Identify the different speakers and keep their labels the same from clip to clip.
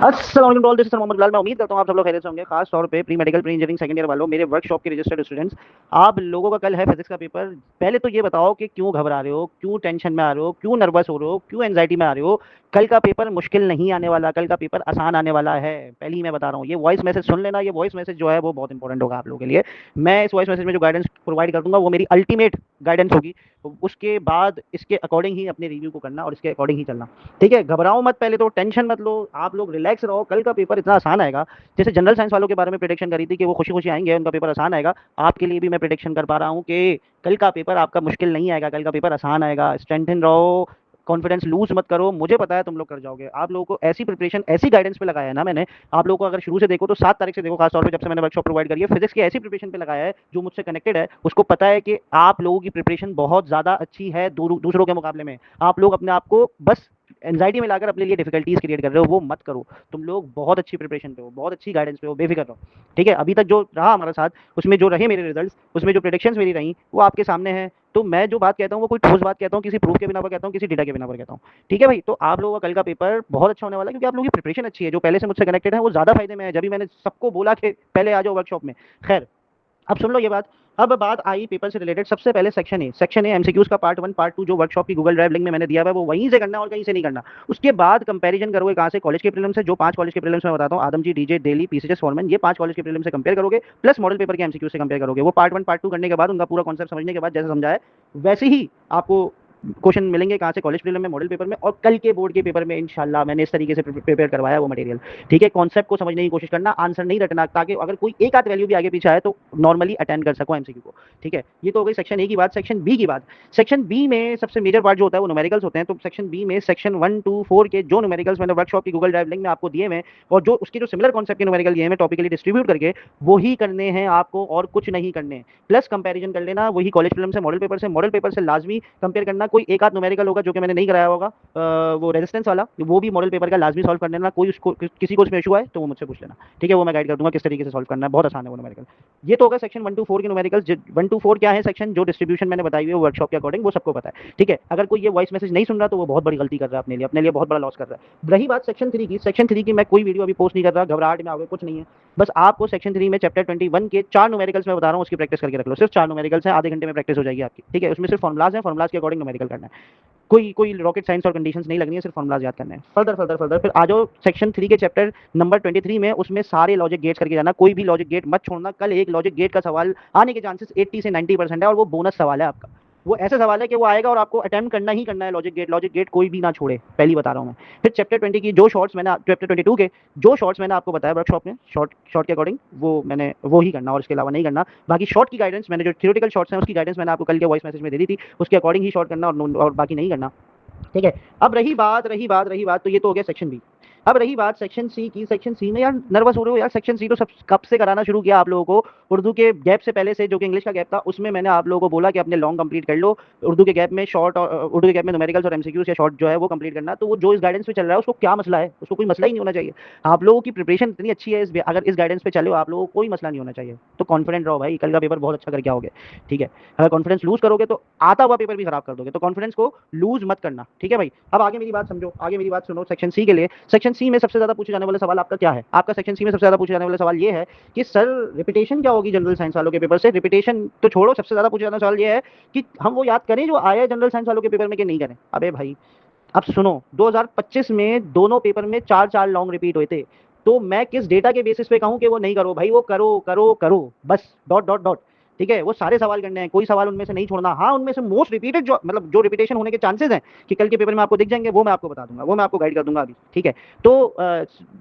Speaker 1: अस्सलाम वालेकुम all, this is Mohammad Bilal. मैं उम्मीद करता हूँ आप सब लोग खैरियत से होंगे। खास तौर पे pre medical, pre engineering second year वालों, मेरे वर्कशॉप के रजिस्टर्ड स्टूडेंट्स, आप लोगों का कल है फिजिक्स का पेपर। पहले तो ये बताओ कि क्यों घबरा रहे हो, क्यों टेंशन में आ रहे हो, क्यों नर्वस हो रहे हो, क्यों एंजाइटी में आ रहे हो। कल का पेपर मुश्किल नहीं आने वाला, कल का पेपर आसान आने वाला है। पहले ही मैं बता रहा हूँ, ये वॉइस मैसेज सुन लेना। ये वॉइस मैसेज जो है वो बहुत इंपॉर्टेंट होगा आप लोगों के लिए। मैं इस वॉइस मैसेज में जो गाइडेंस प्रोवाइड कर दूंगा वो मेरी अल्टीमेट गाइडेंस होगी। उसके बाद इसके अकॉर्डिंग ही अपने रिव्यू को करना और इसके अकॉर्डिंग ही चलना। ठीक है, घबराओ मत, पहले तो टेंशन मत लो, आप लोग रिलैक्स रहो। कल का पेपर इतना आसान आएगा। जैसे जनरल साइंस वालों के बारे में प्रिडिक्शन करी थी कि वो खुशी खुशी आएंगे, उनका पेपर आसान आएगा। आपके लिए भी मैं प्रिडिक्शन कर पा रहा हूँ कि कल का पेपर आपका मुश्किल नहीं आएगा, कल का पेपर आसान आएगा। स्ट्रेंथन रहो, कॉन्फिडेंस लूज मत करो। मुझे पता है तुम लोग कर जाओगे। आप लोगों को ऐसी प्रिपरेशन, ऐसी गाइडेंस पे लगाया है ना मैंने। आप लोगों को अगर शुरू से देखो तो 7 तारीख से देखो, खासतौर पे जब से मैंने वर्कशॉप प्रोवाइड करी है, फिजिक्स की ऐसी प्रिपरेशन पे लगाया है। जो मुझसे कनेक्टेड है उसको पता है कि आप लोगों की प्रिपरेशन बहुत ज्यादा अच्छी है दूसरों के मुकाबले में। आप लोग अपने आप को बस एंजाइटी में लाकर अपने लिए डिफिकल्टीज क्रिएट कर रहे हो, वो मत करो। तुम लोग बहुत अच्छी प्रिपरेशन पे हो, बहुत अच्छी गाइडेंस पे हो, बेफिक्र रहो। ठीक है, अभी तक जो रहा हमारा साथ, उसमें जो रहे मेरे रिजल्ट्स, उसमें जो प्रेडिक्शंस मेरी रही, वो आपके सामने है। तो मैं जो बात कहता हूँ वो कोई ठोस बात कहता हूँ, किसी प्रूफ के बिना पर कहता हूँ, किसी डेटा के बिना पर कहता हूँ। ठीक है भाई, तो आप लोगों का कल का पेपर बहुत अच्छा होने वाला है, क्योंकि आप लोगों की प्रिपरेशन अच्छी है। जो पहले से मुझसे कनेक्टेड है वो ज्यादा फायदे में है। जब भी मैंने सबको बोला कि पहले आ जाओ वर्कशॉप में। खैर, अब सुन लो ये बात। अब बात आई पेपर से रिलेटेड। सबसे पहले सेक्शन ए एमसीक्यूज का पार्ट 1 पार्ट 2 जो वर्कशॉप की गूगल ड्राइव लिंक में मैंने दिया हुआ है वो वहीं से करना है और कहीं से नहीं करना। उसके बाद कंपैरिजन करोगे कहाँ से, कॉलेज के प्रीलिम्स से। जो 5 कॉलेज के प्रीलिम्स मैं बताता हूँ, आदमजी, डीजे, दिल्ली, पीसीएस, फॉरमैन, ये 5 कॉलेज के प्रीलिम्स से कंपेयर करोगे, प्लस मॉडल पेपर के एमसीक्यू से कंपेयर करोगे। वो पार्ट 1 पार्ट 2 करने के बाद, उनका पूरा कॉन्सेप्ट समझने के बाद, जैसे समझाया वैसे ही आपको क्वेश्चन मिलेंगे कहाँ से, कॉलेज प्रीलिम में, मॉडल पेपर में, और कल के बोर्ड के पेपर में इंशाल्लाह मैंने इस तरीके से प्रिपेयर करवाया वो मटेरियल। ठीक है, कॉन्सेप्ट को समझने की कोशिश करना, आंसर नहीं रटना, ताकि अगर कोई एक आध वैल्यू भी आगे पीछे आए तो नॉर्मली अटेंड कर सको एमसीक्यू को। ठीक है, ये तो हो गई सेक्शन ए की बात। सेक्शन बी की बात। सेक्शन बी में सबसे मेजर पार्ट जो होता है वो न्यूमेरिकल्स होते हैं। तो सेक्शन बी में सेक्शन 1 2 4 के जो न्यूमेरिकल्स मैंने वर्कशॉप की गूगल ड्राइव लिंक में आपको दिए हैं, और जो उसके जो सिमिलर कॉन्सेप्ट के न्यूमेरिकल दिए हैं टॉपिकली डिस्ट्रीब्यूट करके, वही करने हैं आपको और कुछ नहीं करने। प्लस कंपैरिजन कर लेना वही कॉलेज फिल्म से, मॉडल पेपर से। मॉडल पेपर से लाजमी कंपेयर करना। कोई एक आध न्यूमेरिकल होगा जो कि मैंने नहीं कराया होगा, वो रेजिस्टेंस वाला, वो भी मॉडल पेपर का लाजमी सॉल्व कर लेना। कोई उसको किसी को उसमें इशू आए तो वो मुझसे पूछ लेना। ठीक है, वो मैं गाइड कर दूंगा किस तरीके से सॉल्व करना है, बहुत आसान है वो न्यूमेरिकल। ये तो होगा सेक्शन 1 2 4 के न्यूमेरिकल्स। 1 2 4 क्या है सेक्शन, जो डिस्ट्रीब्यूशन मैंने बताई हुई है वर्कशॉप के अकॉर्डिंग, वो सबको पता है। ठीक है, अगर कोई ये वॉइस मैसेज नहीं सुन रहा तो वो बहुत बड़ी गलती कर रहा है, अपने लिए बहुत बड़ा लॉस कर रहा है। रही बात सेक्शन 3 की, सेक्शन 3 की मैं कोई वीडियो अभी पोस्ट नहीं कर रहा, घबराहट में आओगे कुछ नहीं है। बस आपको सेक्शन 3 में चैप्टर 21 के 4 न्यूमेरिकल्स में बता रहा हूँ, उसकी प्रैक्टिस करके रख लो। सिर्फ 4 न्यूमेरिकल्स हैं, आधे घंटे में प्रैक्टिस हो जाएगी आपकी। ठीक है, उसमें सिर्फ फॉर्मुलाज हैं, फॉर्मुलाज के अकॉर्डिंग न्यूमेरिकल करना है। कोई कोई रॉकेट साइंस और कंडीशंस नहीं लगनी है, सिर्फ फॉर्मुलाज याद करने हैं। फर्दर फिर आ जाओ सेक्शन 3 के चैप्टर नंबर 23 में। उसमें सारे लॉजिक गेट्स करके जाना, कोई भी लॉजिक गेट मत छोड़ना। कल एक लॉजिक गेट का सवाल आने के चांसेस 80 से 90% है, और वो बोनस सवाल है आपका। वो ऐसा सवाल है कि वो आएगा और आपको अटेम्प्ट करना ही करना है। लॉजिक गेट कोई भी ना छोड़े, पहली बता रहा हूँ मैं। फिर चैप्टर 20 की जो शॉर्ट्स मैंने, चैप्टर 22 के जो शॉर्ट्स मैंने आपको बताया वर्कशॉप में, शॉर्ट शॉर्ट के अकॉर्डिंग, वो मैंने वो ही करना और इसके अलावा नहीं करना। बाकी शॉर्ट की गाइडेंस मैंने, जो थियोरेटिकल शॉर्ट्स हैं उसकी गाइडेंस मैंने आपको कल के वॉइस मैसेज में दे दी थी, उसके अकॉर्डिंग ही शॉर्ट करना और बाकी नहीं करना। ठीक है, अब रही बात, तो ये तो हो गया सेक्शन बी। अब रही बात सेक्शन सी की। सेक्शन सी में यार नर्वस हो रहे हो यार, सेक्शन सी तो सब कब से कराना शुरू किया आप लोगों को। उर्दू के गैप से पहले से, जो कि इंग्लिश का गैप था, उसमें मैंने आप लोगों को बोला कि अपने लॉन्ग कंप्लीट कर लो। उर्दू के गैप में शॉर्ट, और उर्दू के गैप में न्यूमेरिकल्स और एमसीक्यूज या शॉर्ट जो है वो कंप्लीट करना। तो वो जो इस गाइडेंस पे चल रहा है उसको क्या मसला है, उसको कोई मसला ही नहीं होना चाहिए। आप लोगों की प्रिपरेशन इतनी अच्छी है, अगर इस गाइडेंस पे चले हो आप लोगों को कोई मसला नहीं होना चाहिए। तो कॉन्फिडेंट रहो भाई, कल का पेपर बहुत अच्छा करके आओगे। ठीक है, अगर कॉन्फिडेंस लूज करोगे तो आता हुआ पेपर भी खराब कर दोगे। तो कॉन्फिडेंस को लूज मत करना। ठीक है भाई, अब आगे मेरी बात समझो, आगे मेरी बात सुनो। सेक्शन सी के लिए, सेक्शन सी में सबसे ज्यादा पूछे जाने वाला सवाल आपका क्या है? आपका सेक्शन सी में सबसे ज्यादा पूछे जाने वाला सवाल ये है कि सर रिपीटेशन क्या होगी जनरल साइंस वालों के पेपर से। रिपीटेशन तो छोड़ो, सबसे ज्यादा पूछे जाने वाला सवाल ये है कि हम वो याद करें जो आया है जनरल साइंस वालों के पेपर में कि नहीं करें। अबे भाई, अब सुनो, 2025 में दोनों पेपर में 4 4 लॉन्ग रिपीट हुए थे। तो मैं किस डेटा के बेसिस पे कहूं कि वो नहीं करो भाई? वो करो करो करो, बस डॉट डॉट डॉट। ठीक है, वो सारे सवाल करने हैं, कोई सवाल उनमें से नहीं छोड़ना। हाँ, उनमें से मोस्ट रिपीटेड जो, मतलब जो रिपीटेशन होने के चांसेस हैं कि कल के पेपर में आपको दिख जाएंगे, वो मैं आपको बता दूंगा, वो मैं आपको गाइड कर दूंगा अभी। ठीक है, तो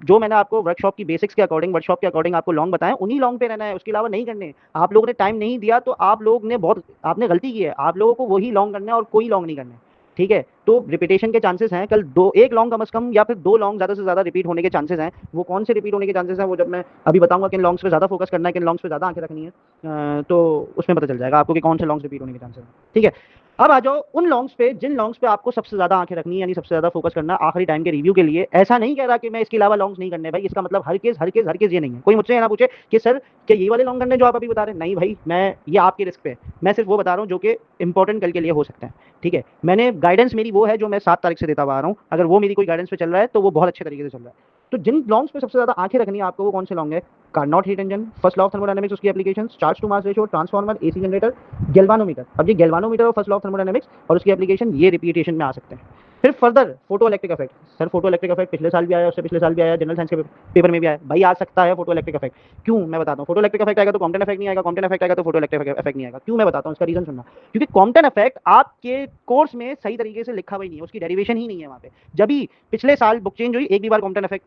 Speaker 1: जो मैंने आपको वर्कशॉप की बेसिक्स के अकॉर्डिंग, वर्कशॉप के अकॉर्डिंग आपको लॉन्ग बताएं, उन्हीं लॉन्ग पे रहना है, उसके अलावा नहीं करने। आप लोगों ने टाइम नहीं दिया तो आप लोग ने बहुत, आपने गलती की है। आप लोगों को वही लॉन्ग करना है और कोई लॉन्ग नहीं करना है। ठीक है, तो रिपीटेशन के चांसेस हैं कल दो, एक लॉन्ग कम से कम, या फिर 2 लॉन्ग ज्यादा से ज्यादा रिपीट होने के चांसेस हैं। वो कौन से रिपीट होने के चांसेस हैं वो जब मैं अभी बताऊंगा, किन लॉन्ग्स पे ज्यादा फोकस करना है, किन लॉन्ग्स पे ज्यादा आंखें रखनी है, तो उसमें पता चल जाएगा आपको कि कौन से लॉन्ग्स रिपीट होने के चांसेस हैं। ठीक है, अब आ जाओ उन लॉन्ग्स पे जिन लॉन्ग्स पे आपको सबसे ज्यादा आंखें रखनी है, यानी सबसे ज्यादा फोकस करना आखिरी टाइम के रिव्यू के लिए। ऐसा नहीं कह रहा कि मैं इसके अलावा लॉन्ग्स नहीं करने भाई, इसका मतलब हर केस ये नहीं है। कोई मुझसे ये ना पूछे कि सर क्या ये वाले लॉन्ग करने जो आप अभी बता रहे हैं, नहीं भाई, मैं ये आपके रिस्क पे, मैं सिर्फ वो बता रहा हूँ जो कि इंपॉर्टेंट कल के लिए हो सकते हैं। ठीक है, मैंने गाइडेंस मेरी वो है जो मैं 7 तारीख से देता हुआ आ रहा हूँ। अगर वो मेरी कोई गाइडेंस पे चल रहा है तो वो बहुत अच्छे तरीके से चल रहा है। तो जिन लॉन्ग्स पे सबसे ज़्यादा आंखें रखनी है आपको वो कौन से लॉन्ग है? Carnot heat engine, first law of thermodynamics उसकी application, charge to mass ratio, transformer, AC generator, galvanometer. अब ये गैल्वानोमीटर और फर्स्ट लॉ ऑफ थर्मोडायनामिक्स और उसकी एप्लीकेशन ये रिपीटेशन में आ सकते हैं। फिर further photo electric effect. Sir photo electric effect पिछले साल भी आया, उससे पिछले साल भी आया, जनरल साइंस के पेपर में भी आया। भाई आ सकता है फोटो इलेक्ट्रिक इफेक्ट। क्यों? मैं बताता हूँ। फोटो इलेक्ट्रिक इफेक्ट आएगा तो कॉम्पटन इफेक्ट नहीं आएगा, कॉम्पटन इफेक्ट आएगा तो फोटो इलेक्ट्रिक इफेक्ट नहीं आएगा। क्यों? मैं बताता हूँ, इसका रीजन सुनना। क्योंकि कॉम्पटन इफेक्ट आपके कोर्स में सही तरीके से लिखा हुआ ही नहीं है, उसकी डेरिवेशन ही नहीं है वहाँ पे। जब भी पिछले साल बुक चेंज हुई एक भी बार कॉम्पटन इफेक्ट,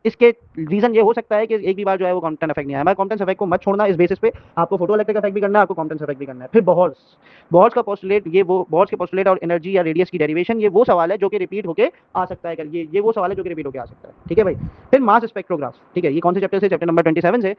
Speaker 1: इसके रीजन ये हो सकता है कि एक भी बार जो है वो कॉम्पटन इफेक्ट नहीं आया। कॉम्पटन इफेक्ट को मत छोड़ना इस बेसिस पे, आपको फोटो इलेक्ट्रिक इफेक्ट भी करना है, आपको कॉम्पटन इफेक्ट भी करना है। फिर बॉल्स, बॉल्स का पोस्टुलेट, ये वो बॉल्स के पोस्टुलेट और एनर्जी या रेडियस की डेरिवेशन, ये वो सवाल है जो कि रिपीट होके आ सकता है। ये वो सवाल है जो कि रिपीट होके आ सकता है। ठीक है भाई। फिर मास स्पेक्ट्रोग्राफ। ठीक है, ये कौन से चैप्टर से? चैप्टर नंबर 27 से।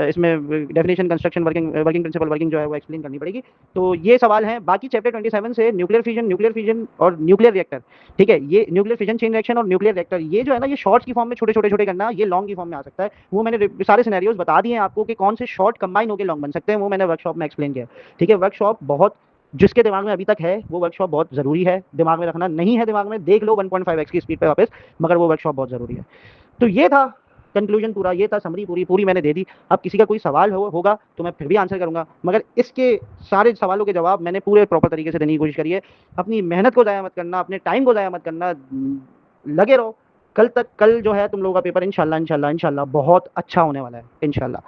Speaker 1: इसमें definition, construction, working principle, working जो है वो एक्सप्लेन करनी पड़ेगी। तो ये सवाल है। बाकी चैप्टर 27 से न्यूक्लियर फिजन और न्यूक्लियर रिएक्टर। ठीक है, ये न्यूक्लियर फिजन चेन रिएक्शन और न्यूक्लियर रिएक्टर, ये जो है ना, ये शॉर्ट्स की फॉर्म में छोटे छोटे छोटे करना, ये लॉन्ग की फॉर्म में आ सकता है। वो मैंने सारे सिनेरियोज बता दिए हैं आपको कि कौन से शॉर्ट कंबाइन होकर लॉन्ग बन सकते हैं, वो मैंने वर्कशॉप में एक्सप्लेन किया। ठीक है, वर्कशॉप बहुत, जिसके दिमाग में अभी तक है वो वर्कशॉप बहुत जरूरी है, दिमाग में रखना। नहीं है दिमाग में, देख लो 1.5x की स्पीड पे वापस, मगर वो वर्कशॉप बहुत जरूरी है। तो ये था कंक्लूजन पूरा, ये था समरी पूरी पूरी मैंने दे दी। अब किसी का कोई सवाल होगा तो मैं फिर भी आंसर करूंगा, मगर इसके सारे सवालों के जवाब मैंने पूरे प्रॉपर तरीके से देने की कोशिश करी है। अपनी मेहनत को ज़ाया मत करना, अपने टाइम को ज़ाया मत करना, लगे रहो। कल जो है तुम लोगों का पेपर इंशाल्लाह इंशाल्लाह इंशाल्लाह बहुत अच्छा होने वाला है इंशाल्लाह।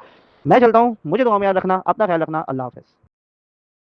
Speaker 1: मैं चलता हूँ, मुझे दुआ में याद रखना, अपना ख्याल रखना। अल्लाह हाफ़िज़।